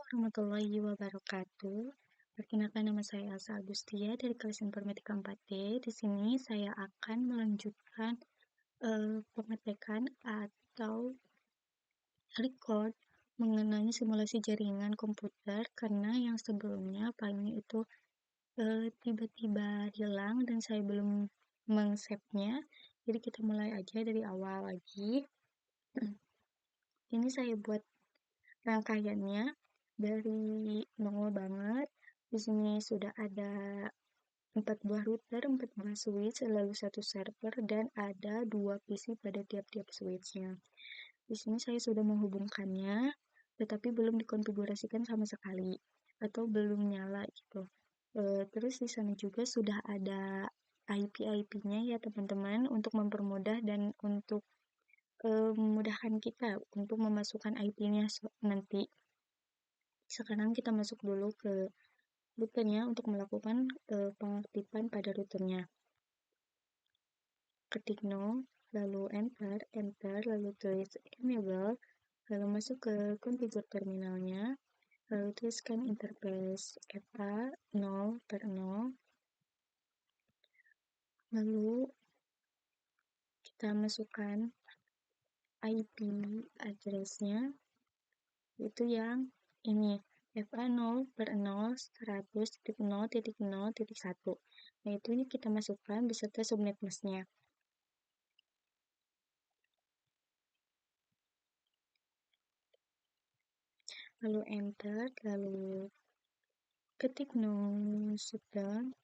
warahmatullahi wabarakatuh. Perkenalkan nama saya Elsa Agustia dari kelas Informatika 4D. Di sini saya akan melanjutkan pengetekan atau record mengenai simulasi jaringan komputer karena yang sebelumnya filenya itu tiba-tiba hilang dan saya belum meng-save-nya. Jadi kita mulai aja dari awal lagi. Ini saya buat rangkaiannya dari nol banget. Di sini sudah ada 4 buah router, 4 buah switch, lalu satu server, dan ada 2 PC pada tiap-tiap switchnya. Di sini saya sudah menghubungkannya, tetapi belum dikonfigurasikan sama sekali, atau belum nyala gitu. Terus di sana juga sudah ada IP-IP-nya ya teman-teman, untuk mempermudah dan untuk memudahkan kita untuk memasukkan IP-nya nanti. Sekarang kita masuk dulu ke routernya untuk melakukan pengaktifan pada routernya. Ketik no, lalu enter, lalu tulis enable, lalu masuk ke configure terminalnya, lalu tuliskan interface ETA 0/0, lalu kita masukkan IP address-nya, itu yang ini FA 0/0 100.0.0.1. Nah, itu ini kita masukkan beserta subnet mask-nya. Lalu enter, lalu ketik no shutdown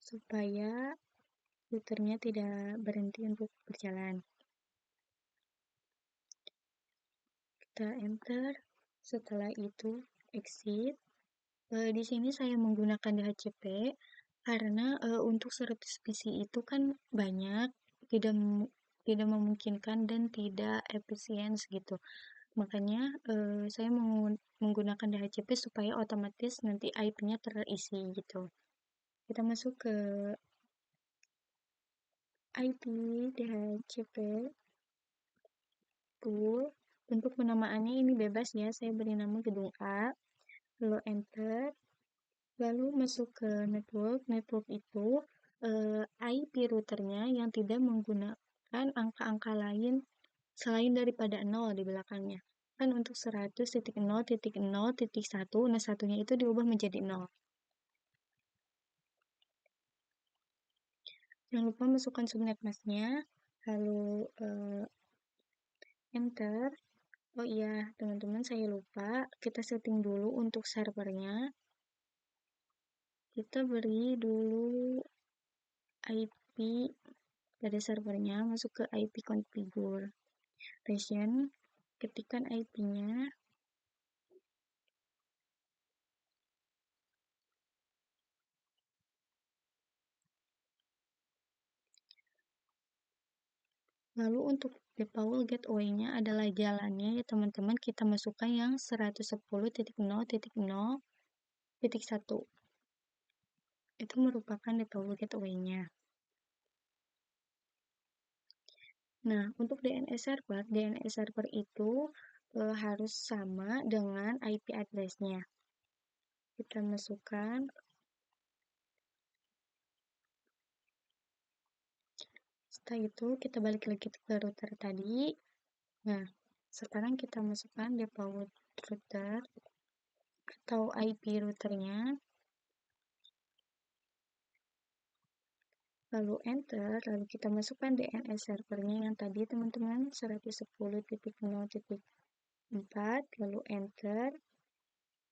supaya routernya tidak berhenti untuk berjalan. Kita enter, setelah itu exit. Di sini saya menggunakan DHCP karena untuk 100 PC itu kan banyak, tidak memungkinkan dan tidak efisien gitu. Makanya saya menggunakan DHCP supaya otomatis nanti IP-nya terisi gitu. Kita masuk ke IP DHCP pool. Untuk penamaannya ini bebas ya, saya beri nama gedung A, lalu enter, lalu masuk ke network itu IP routernya yang tidak menggunakan angka-angka lain selain daripada 0 di belakangnya. Kan untuk 100.0.0.1, nah satunya itu diubah menjadi 0. Jangan lupa masukkan subnet mask-nya, lalu enter. Oh iya, teman-teman, saya lupa, kita setting dulu untuk servernya. Kita beri dulu IP pada servernya, masuk ke IP configuration, ketikkan IP-nya, lalu untuk default gateway-nya adalah jalannya ya teman-teman, kita masukkan yang 110.0.0.1. Itu merupakan default gateway-nya. Nah, untuk DNS server itu harus sama dengan IP address-nya. Kita masukkan. Setelah itu kita balik lagi ke router tadi. Nah, sekarang kita masukkan default router atau IP routernya. Lalu enter, lalu kita masukkan DNS servernya yang tadi teman-teman 110.0.4, lalu enter.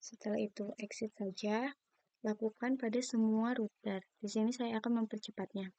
Setelah itu exit saja. Lakukan pada semua router. Di sini saya akan mempercepatnya.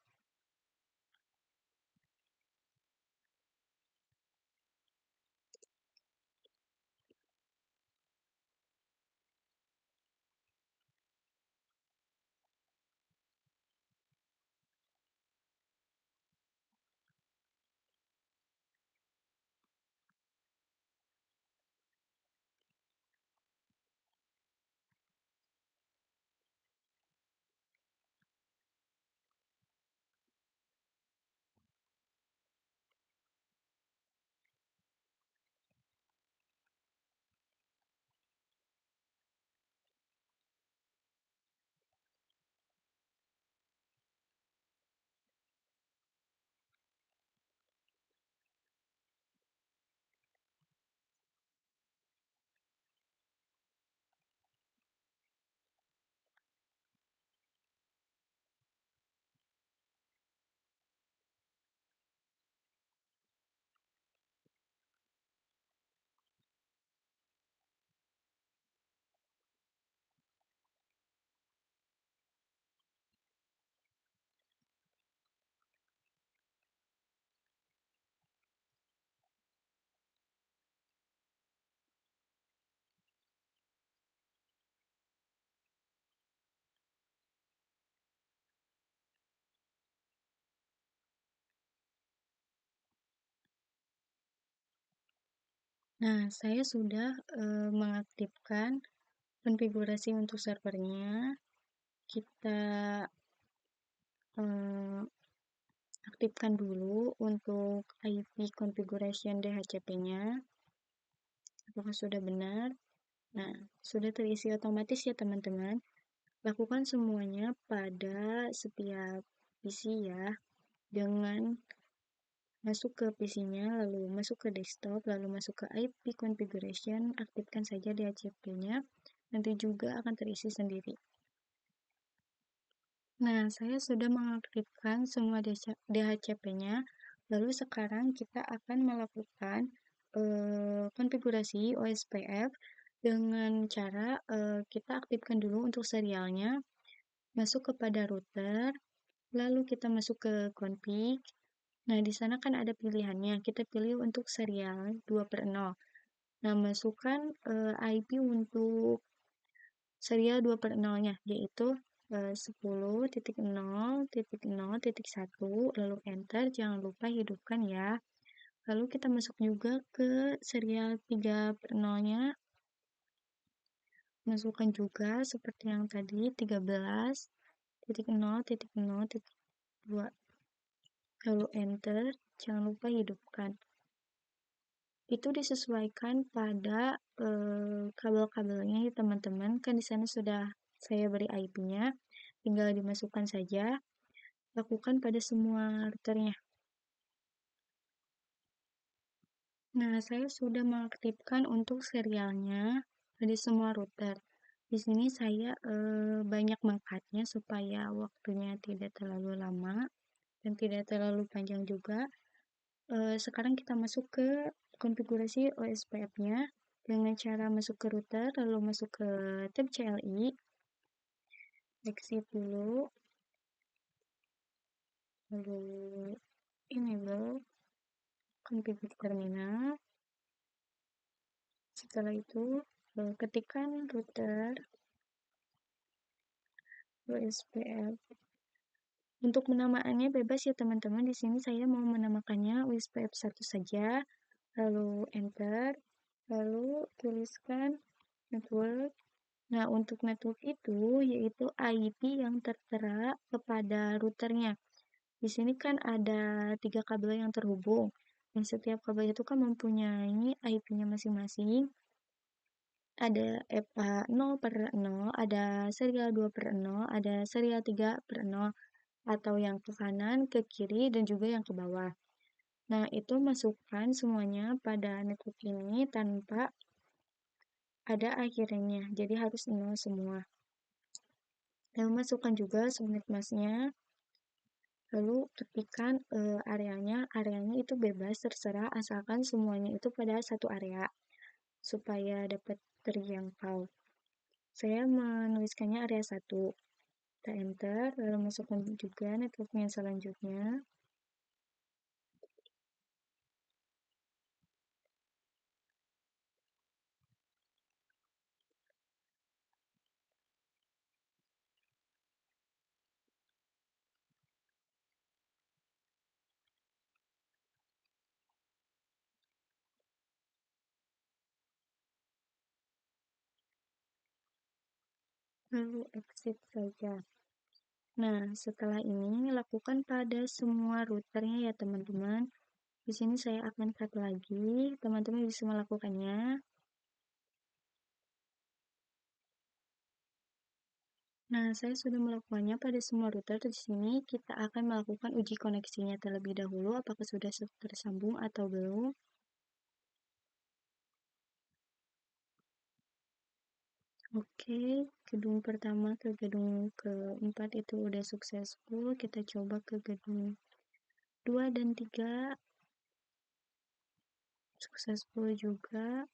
Nah, saya sudah mengaktifkan konfigurasi untuk servernya. Kita eh, aktifkan dulu untuk IP configuration DHCP-nya. Apakah sudah benar? Nah, sudah terisi otomatis ya teman-teman. Lakukan semuanya pada setiap PC ya, dengan masuk ke PC-nya, lalu masuk ke desktop, lalu masuk ke IP configuration, aktifkan saja DHCP-nya, nanti juga akan terisi sendiri. Nah, saya sudah mengaktifkan semua DHCP-nya, lalu sekarang kita akan melakukan konfigurasi OSPF dengan cara kita aktifkan dulu untuk serialnya, masuk kepada router, lalu kita masuk ke config. Nah, di sana kan ada pilihannya. Kita pilih untuk serial 2/0. Nah, masukkan IP untuk serial 2/0-nya, yaitu 10.0.0.1, lalu enter, jangan lupa hidupkan ya. Lalu kita masuk juga ke serial 3/0-nya, masukkan juga seperti yang tadi, 13.0.0.2, lalu enter, jangan lupa hidupkan. Itu disesuaikan pada kabel-kabelnya ya teman-teman, kan di sana sudah saya beri IP-nya, tinggal dimasukkan saja, lakukan pada semua routernya. Nah, saya sudah mengaktifkan untuk serialnya pada semua router. Di sini saya banyak mengcutnya supaya waktunya tidak terlalu lama dan tidak terlalu panjang juga. Sekarang kita masuk ke konfigurasi OSPF-nya dengan cara masuk ke router, lalu masuk ke tab CLI, exit dulu, lalu enable configure terminal. Setelah itu, ketikkan router OSPF. Untuk penamaannya bebas ya teman-teman. Di sini saya mau menamakannya OSPF 1 saja. Lalu enter, lalu tuliskan network. Nah, untuk network itu yaitu IP yang tertera kepada routernya. Di sini kan ada 3 kabel yang terhubung. Dan setiap kabel itu kan mempunyai IP-nya masing-masing. Ada 0/0, ada serial 2/0, ada serial 3/0, atau yang ke kanan, ke kiri, dan juga yang ke bawah. Nah, itu masukkan semuanya pada network ini tanpa ada akhirnya, jadi harus 0 semua. Lalu masukkan juga subnet masknya, lalu ketikkan areanya itu bebas, terserah, asalkan semuanya itu pada satu area, supaya dapat terjangkau. Saya menuliskannya area 1. Kita enter, lalu masukkan juga networknya selanjutnya. Lalu exit saja. Nah, setelah ini lakukan pada semua routernya ya teman-teman. Di sini saya akan cut lagi, teman-teman bisa melakukannya. Nah, saya sudah melakukannya pada semua router. Di sini kita akan melakukan uji koneksinya terlebih dahulu, apakah sudah tersambung atau belum. Oke, gedung pertama ke gedung keempat itu udah successful. Kita coba ke gedung 2 dan 3. Successful juga.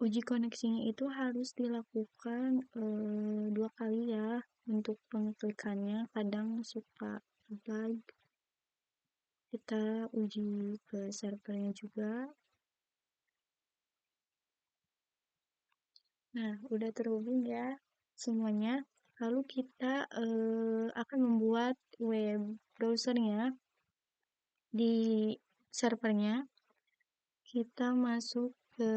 Uji koneksinya itu harus dilakukan 2 kali ya untuk pengklikannya, kadang suka lag. Kita uji ke servernya juga. Nah, udah terhubung ya semuanya. Lalu kita akan membuat web browsernya. Di servernya, kita masuk ke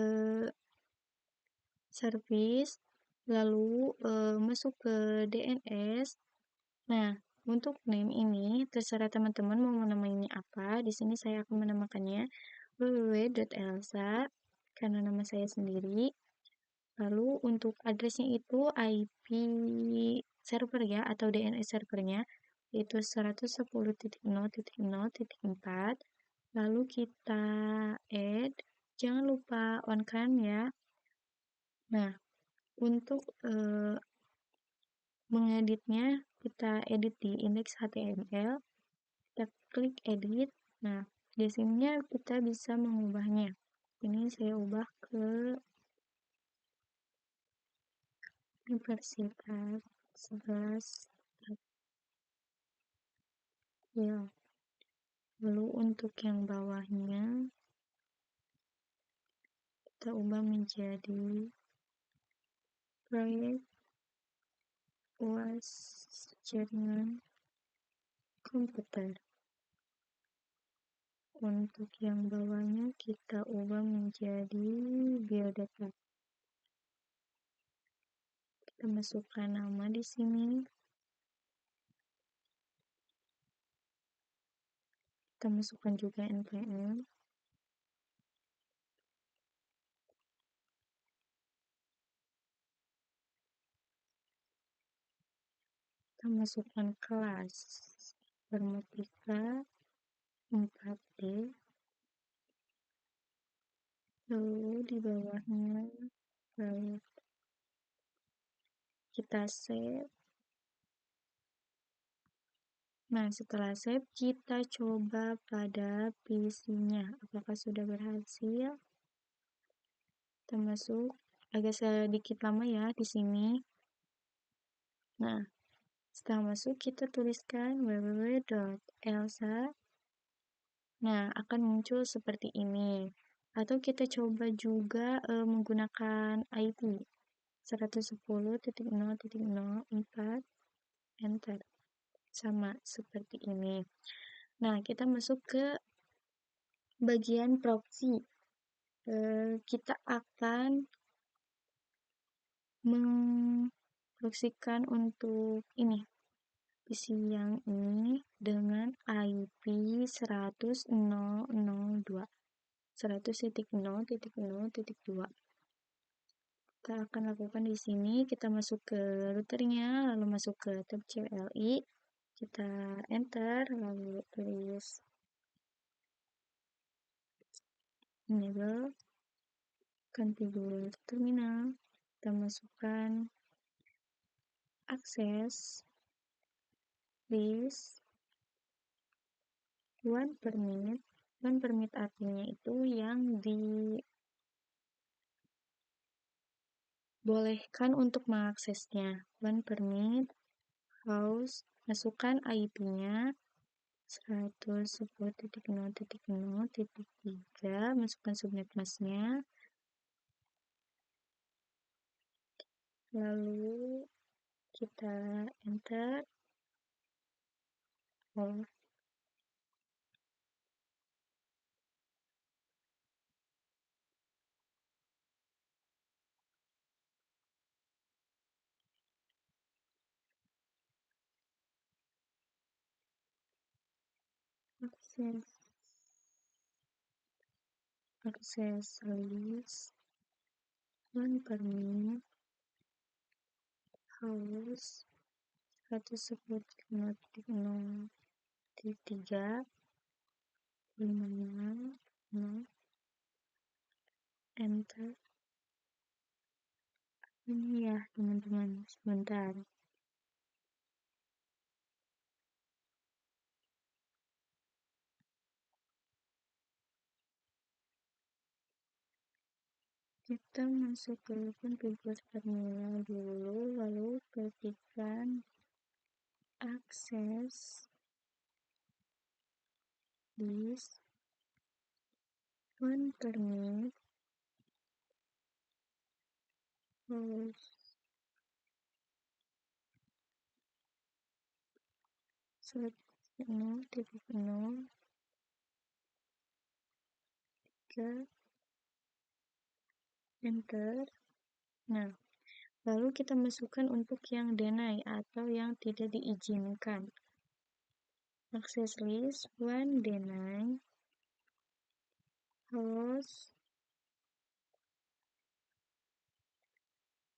service, lalu masuk ke DNS. Nah, untuk name ini terserah teman-teman mau menamainya apa. Di sini saya akan menamakannya www.elsa karena nama saya sendiri. Lalu untuk addressnya itu IP server ya atau DNS servernya yaitu 110.0.0.4. Lalu kita add, jangan lupa on cam ya. Nah, untuk mengeditnya kita edit di index HTML, kita klik edit. Nah, di sininya kita bisa mengubahnya. Ini saya ubah ke Universitas 11 ya. Lalu untuk yang bawahnya kita ubah menjadi proyek UAS jaringan komputer. Untuk yang bawahnya kita ubah menjadi biodata. Kita masukkan nama di sini. Kita masukkan juga NPM. Kita masukkan kelas Informatika 4D. Lalu di bawahnya proyek. Kita save. Nah, setelah save, kita coba pada PC-nya. Apakah sudah berhasil? Kita masuk. Agak sedikit lama ya di sini. Nah, setelah masuk, kita tuliskan www.elsa. Nah, akan muncul seperti ini. Atau kita coba juga menggunakan IP 110.0.0.4, enter. Sama seperti ini. Nah, kita masuk ke bagian proxy. Kita akan memproksikan untuk ini PC yang ini dengan IP 100.0.0.2 100.0.0.2. Kita akan lakukan di sini. Kita masuk ke routernya, lalu masuk ke tab CLI, kita enter, lalu tulis enable configure terminal. Kita masukkan akses list 1 permit. 1 permit artinya itu yang dibolehkan untuk mengaksesnya. 1 permit host, masukkan IP-nya 110.0.0.3, masukkan subnet masknya, lalu kita enter. Akses list 1 permit host 110.0.0.3 enter. Ini ya teman-teman, sebentar. Kita masuk ke configure terminal dulu, lalu ketikkan akses list 1 permit host 100.0.0 enter. Nah, lalu kita masukkan untuk yang deny atau yang tidak diizinkan. Access list one deny host.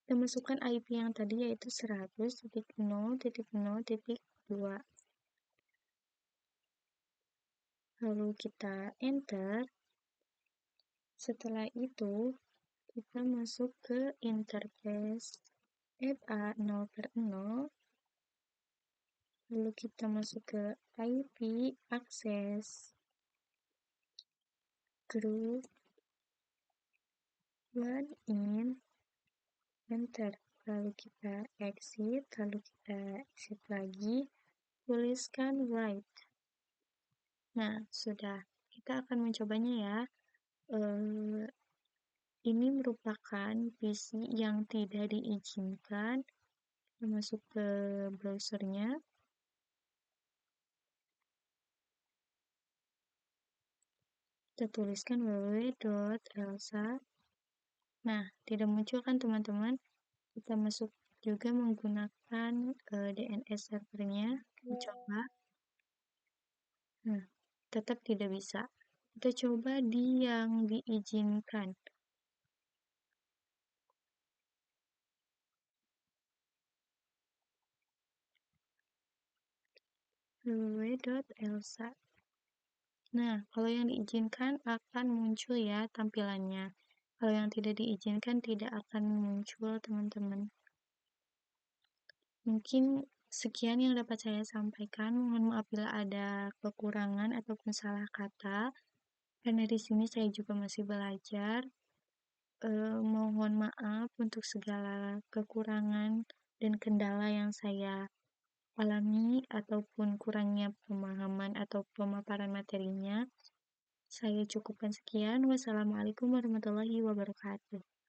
Kita masukkan IP yang tadi yaitu 100.0.0.2. Lalu kita enter. Setelah itu kita masuk ke interface FA0/0. Lalu kita masuk ke IP access group one in enter. Lalu kita exit lagi, tuliskan write. Nah, sudah. Kita akan mencobanya ya. Ini merupakan PC yang tidak diizinkan. Kita masuk ke browsernya. Kita tuliskan www.elsa. Nah, tidak muncul kan teman-teman? Kita masuk juga menggunakan DNS servernya. Kita coba. Nah, tetap tidak bisa. Kita coba di yang diizinkan. www.elsa. Nah, kalau yang diizinkan akan muncul ya tampilannya. Kalau yang tidak diizinkan tidak akan muncul, teman-teman. Mungkin sekian yang dapat saya sampaikan. Mohon maaf bila ada kekurangan ataupun salah kata. Karena di sini saya juga masih belajar. Mohon maaf untuk segala kekurangan dan kendala yang saya alami ataupun kurangnya pemahaman atau pemaparan materinya. Saya cukupkan sekian. Wassalamualaikum warahmatullahi wabarakatuh.